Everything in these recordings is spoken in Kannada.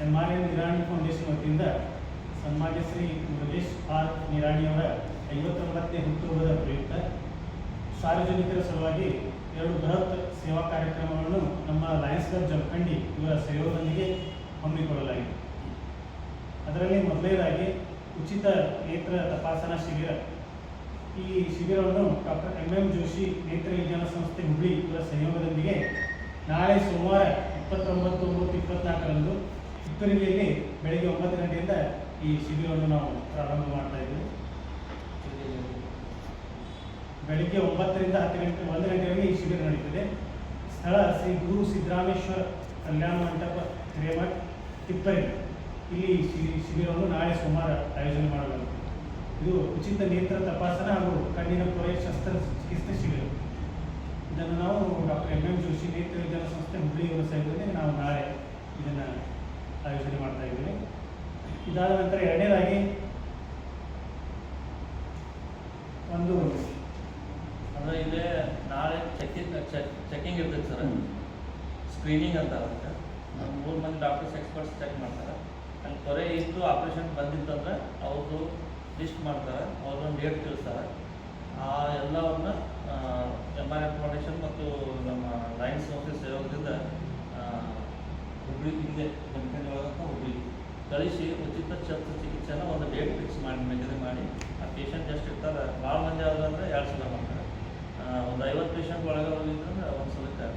ಎಂ.ಆರ್.ಎನ್. ನಿರಾಣಿ ಫೌಂಡೇಶನ್ ವತಿಯಿಂದ ಸನ್ಮಾನ್ಯ ಶ್ರೀ ಮುರುಗೇಶ್ ಆರ್ ನಿರಾಣಿಯವರ 59ನೇ ಹುಟ್ಟುಹಬ್ಬದ ಪ್ರಯುಕ್ತ ಸಾರ್ವಜನಿಕರ ಸಲುವಾಗಿ 2 ಬೃಹತ್ ಸೇವಾ ಕಾರ್ಯಕ್ರಮಗಳನ್ನು ನಮ್ಮ ಲಯನ್ಸ್ ಕ್ಲಬ್ ಜಮಖಂಡಿ ಇವರ ಸಹಯೋಗದೊಂದಿಗೆ ಹಮ್ಮಿಕೊಳ್ಳಲಾಗಿದೆ. ಅದರಲ್ಲಿ ಮೊದಲನೇದಾಗಿ ಉಚಿತ ನೇತ್ರ ತಪಾಸಣಾ ಶಿಬಿರ. ಈ ಶಿಬಿರವನ್ನು ಡಾಕ್ಟರ್ ಎಂ.ಎಂ. ಜೋಶಿ ನೇತ್ರ ವಿಜ್ಞಾನ ಸಂಸ್ಥೆ ಹುಬ್ಳಿ ಇವರ ಸಹಯೋಗದೊಂದಿಗೆ ನಾಳೆ ಸೋಮವಾರ 29/9/24ರಂದು ಚಿಕ್ಕರಿಗೆಯಲ್ಲಿ ಬೆಳಗ್ಗೆ 9 ಗಂಟೆಯಿಂದ ಈ ಶಿಬಿರವನ್ನು ನಾವು ಪ್ರಾರಂಭ ಮಾಡ್ತಾ ಇದ್ದೀವಿ. ಬೆಳಗ್ಗೆ 9 ರಿಂದ 10 ಗಂಟೆ 1 ಗಂಟೆವರೆಗೆ ಈ ಶಿಬಿರ ನಡೀತದೆ. ಸ್ಥಳ ಶ್ರೀ ಗುರು ಸಿದ್ದರಾಮೇಶ್ವರ ಕಲ್ಯಾಣ ಮಂಟಪ ಹಿರೇಮಠ ತಿಪ್ಪರಿ. ಇಲ್ಲಿ ಶಿಬಿರವನ್ನು ನಾಳೆ ಸೋಮವಾರ ಆಯೋಜನೆ ಮಾಡಲಾಗುತ್ತದೆ. ಇದು ಉಚಿತ ನೇತ್ರ ತಪಾಸಣಾ ಹಾಗೂ ಕಣ್ಣಿನ ಪೊರೆ ಶಸ್ತ್ರಚಿಕಿತ್ಸೆ ಶಿಬಿರ. ಇದನ್ನು ನಾವು ಡಾಕ್ಟರ್ ಎಂ.ಎಂ. ಜೋಶಿ ನೇತ್ರ ವಿಜ್ಞಾನ ಸಂಸ್ಥೆ ಹುಬ್ಳಿ ಇವರ ಸಹಯೋಗದಲ್ಲಿ ನಾವು ನಾಳೆ ಇದನ್ನು ಆಯೋಜನೆ ಮಾಡ್ತಾ ಇದ್ದೀವಿ. ಇದಾದ ನಂತರ ಎರಡನೇದಾಗಿ ಒಂದು ಅಂದರೆ ಇಲ್ಲೇ ನಾಳೆ ಚೆಕಿಂಗ್ ಇರ್ತೈತೆ ಸರ್. ಸ್ಕ್ರೀನಿಂಗ್ ಅಂತ ಆಗುತ್ತೆ. 3 ಮಂದಿ ಡಾಕ್ಟರ್ಸ್ ಎಕ್ಸ್ಪರ್ಟ್ಸ್ ಚೆಕ್ ಮಾಡ್ತಾರೆ. ಅಲ್ಲಿ ತೊರೆ ಇಷ್ಟು ಆಪ್ರೇಷನ್ ಬಂದಿತ್ತಂದ್ರೆ ಅವ್ರದ್ದು ಲಿಸ್ಟ್ ಮಾಡ್ತಾರೆ, ಅವ್ರದ್ದೊಂದು ಡೇಟ್ ತಿಳಿಸ್ತಾರೆ. ಆ ಎಲ್ಲವನ್ನ ಎಂ.ಆರ್.ಎನ್. ಫೌಂಡೇಶನ್ ಮತ್ತು ನಮ್ಮ ಲಯನ್ಸ್ ಸಂಸ್ಥೆ ಸಹಯೋಗದಿಂದ ಹುಬ್ಳಿ ಇಲ್ಲೇ ಜಮಖಂಡಿ ಒಳಗಂತ ಹುಬ್ಳಿ ಕಳಿಸಿ ಉಚಿತ ಶಸ್ತ್ರಚಿಕಿತ್ಸೆನ ಒಂದು ಡೇಟ್ ಫಿಕ್ಸ್ ಮಾಡಿ ನಿಗದಿ ಮಾಡಿ ಆ ಪೇಷಂಟ್ ಎಷ್ಟು ಇರ್ತಾರೆ, ಭಾಳ ಮಂದಿ ಆದ್ರೆ 2 ಸಲ ಮಾಡ್ತಾರೆ. ಒಂದು 50 ಪೇಷಂಟ್ ಒಳಗೆ ಹೋಗಿದ್ರೆ ಒಂದು ಸಲಕ್ಕೆ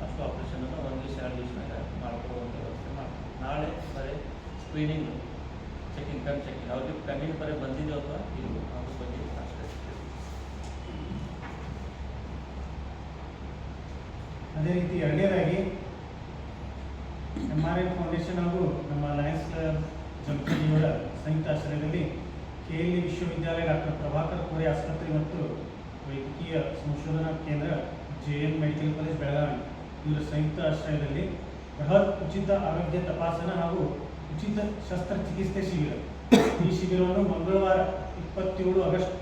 ಅಷ್ಟು ಆಪ್ರೇಷನನ್ನು 1 ದಿವಸ 2 ದಿವಸನಾಗ ಮಾಡ್ಕೊಳ್ಳುವಂಥ ವ್ಯವಸ್ಥೆ ಮಾಡ್ತಾರೆ. ನಾಳೆ ಬರೀ ಸ್ಕ್ರೀನಿಂಗ್ ಚೆಕಿಂಗ್, ಕಣ್ ಚೆಕಿಂಗ್, ಅವ್ರಿಗೆ ಕಣ್ಣಿನ ಬರೀ ಬಂದಿದೆಯೋ ಅಥವಾ ಇಲ್ಲ ಅದ್ರ ಬಗ್ಗೆ ಅಷ್ಟೇ. ಅದೇ ರೀತಿ ಎರಡನೇದಾಗಿ ಎಂ.ಆರ್.ಎನ್. ಫೌಂಡೇಶನ್ ಹಾಗೂ ನಮ್ಮ ಲಯನ್ಸ್ ಕ್ಲಬ್ ಜಮಖಂಡಿಯವರ ಸಂಯುಕ್ತ ಆಶ್ರಯದಲ್ಲಿ ಕೆ.ಎಲ್.ಇ ವಿಶ್ವವಿದ್ಯಾಲಯ ಡಾಕ್ಟರ್ ಪ್ರಭಾಕರ್ ಕೋರೆ ಆಸ್ಪತ್ರೆ ಮತ್ತು ವೈದ್ಯಕೀಯ ಸಂಶೋಧನಾ ಕೇಂದ್ರ ಜೆ.ಎನ್. ಮೆಡಿಕಲ್ ಕಾಲೇಜ್ ಬೆಳಗಾವಿ ಇವರ ಸಂಯುಕ್ತ ಆಶ್ರಯದಲ್ಲಿ ಬೃಹತ್ ಉಚಿತ ಆರೋಗ್ಯ ತಪಾಸಣಾ ಹಾಗೂ ಉಚಿತ ಶಸ್ತ್ರಚಿಕಿತ್ಸೆ ಶಿಬಿರ. ಈ ಶಿಬಿರವನ್ನು ಮಂಗಳವಾರ 27 ಆಗಸ್ಟ್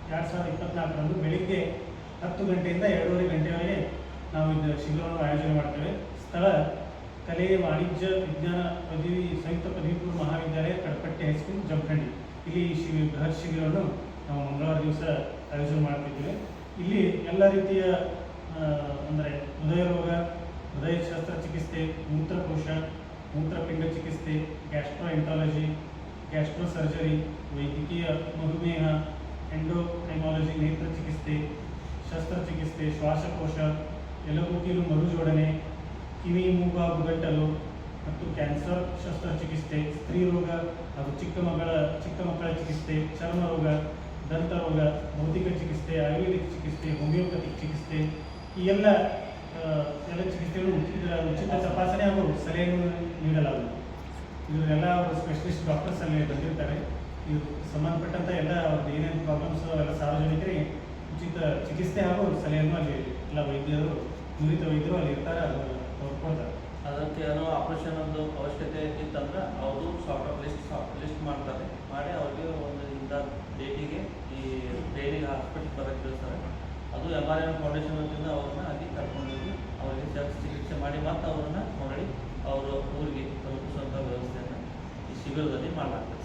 2024ರಂದು ಬೆಳಿಗ್ಗೆ 10 ಗಂಟೆಯಿಂದ 2:30 ಗಂಟೆವರೆಗೆ ನಾವು ಇದು ಶಿಬಿರವನ್ನು ಆಯೋಜನೆ ಮಾಡ್ತೇವೆ. ಸ್ಥಳ ಕಲೆ ವಾಣಿಜ್ಯ ವಿಜ್ಞಾನ ಪದವಿ ಸಂಯುಕ್ತ ಪದವಿ ಪೂರ್ವ ಮಹಾವಿದ್ಯಾಲಯ ಕಡಪಟ್ಟಿ ಹೈಸ್ಕೂಲ್ ಜಮಖಂಡಿ. ಇಲ್ಲಿ ಈ ಬೃಹತ್ ಶಿಬಿರವನ್ನು ನಾವು ಮಂಗಳವಾರ ದಿವಸ ಆಯೋಜನೆ ಮಾಡ್ತಿದ್ದೇವೆ. ಇಲ್ಲಿ ಎಲ್ಲ ರೀತಿಯ ಅಂದರೆ ಹೃದಯ ರೋಗ, ಹೃದಯ ಶಸ್ತ್ರಚಿಕಿತ್ಸೆ, ಮೂತ್ರಕೋಶ, ಮೂತ್ರಪಿಂಡ ಚಿಕಿತ್ಸೆ, ಗ್ಯಾಸ್ಟ್ರೋಎಂಟಾಲಜಿ, ಗ್ಯಾಸ್ಟ್ರೋ ಸರ್ಜರಿ, ವೈದ್ಯಕೀಯ ಮಧುಮೇಹ, ಎಂಡೋಕ್ರೈನಾಲಜಿ, ನೇತ್ರ ಚಿಕಿತ್ಸೆ, ಶಸ್ತ್ರಚಿಕಿತ್ಸೆ, ಶ್ವಾಸಕೋಶ, ಎಲುಬು ಕೀಲು ಮರುಜೋಡಣೆ, ಕಿವಿ ಮೂಗು ಗುಗಟ್ಟಲು ಮತ್ತು ಕ್ಯಾನ್ಸರ್ ಶಸ್ತ್ರಚಿಕಿತ್ಸೆ, ಸ್ತ್ರೀ ರೋಗ ಹಾಗೂ ಚಿಕ್ಕ ಮಕ್ಕಳ ಚಿಕಿತ್ಸೆ, ಚರ್ಮ ರೋಗ, ದಂತ ರೋಗ, ಭೌತಿಕ ಚಿಕಿತ್ಸೆ, ಆಯುರ್ವೇದಿಕ್ ಚಿಕಿತ್ಸೆ, ಹೋಮಿಯೋಪತಿಕ್ ಚಿಕಿತ್ಸೆ, ಈ ಎಲ್ಲ ಚಿಕಿತ್ಸೆಗಳು ಉಚಿತ ತಪಾಸಣೆ ಹಾಗೂ ಸಲಹೆಯನ್ನು ನೀಡಲಾಗುವುದು. ಇವರೆಲ್ಲ ಅವರು ಸ್ಪೆಷಲಿಸ್ಟ್ ಡಾಕ್ಟರ್ಸ್ ಅಲ್ಲಿ ಬಂದಿರ್ತಾರೆ. ಇವು ಸಂಬಂಧಪಟ್ಟಂಥ ಎಲ್ಲ ಅವ್ರದ್ದು ಏನೇನು ಪ್ರಾಬ್ಲಮ್ಸ್ ಎಲ್ಲ ಸಾರ್ವಜನಿಕರಿಗೆ ಉಚಿತ ಚಿಕಿತ್ಸೆ ಹಾಗೂ ಸಲಹೆಯನ್ನು ಅಲ್ಲಿ ಎಲ್ಲ ವೈದ್ಯರು, ನುರಿತ ವೈದ್ಯರು ಅಲ್ಲಿ ಇರ್ತಾರೆ, ಅದು ಅವ್ರು ಕೊಡ್ತಾರೆ. ಅದಕ್ಕೆ ಏನೋ ಆಪ್ರೇಷನ್ ಒಂದು ಅವಶ್ಯಕತೆ ಇತ್ತಂದ್ರೆ ಅವರು ಲಿಸ್ಟ್ ಮಾಡ್ತಾರೆ. ಮಾಡಿ ಅವ್ರಿಗೆ ಒಂದು ಇಂಥ ಡೇಟಿಗೆ ಈ ಡೈರಿಗೆ ಹಾಸ್ಪಿಟಲ್ ಬರೋಕ್ಕೆ ತಿಳಿಸ್ತಾರೆ. ಅದು ಎಂ.ಆರ್.ಎನ್. ಫೌಂಡೇಶನ್ ವತಿಯಿಂದ ಅವ್ರನ್ನ ಅಲ್ಲಿ ಕರ್ಕೊಂಡೋಗಿ ಅವರಿಗೆ ಚಿಕಿತ್ಸೆ ಮಾಡಿ ಮತ್ತು ಅವ್ರನ್ನ ಹೊರಡಿ ಅವರ ಊರಿಗೆ ತಲುಪಿಸುವಂಥ ವ್ಯವಸ್ಥೆಯನ್ನು ಈ ಶಿಬಿರದಲ್ಲಿ ಮಾಡಲಾಗ್ತದೆ.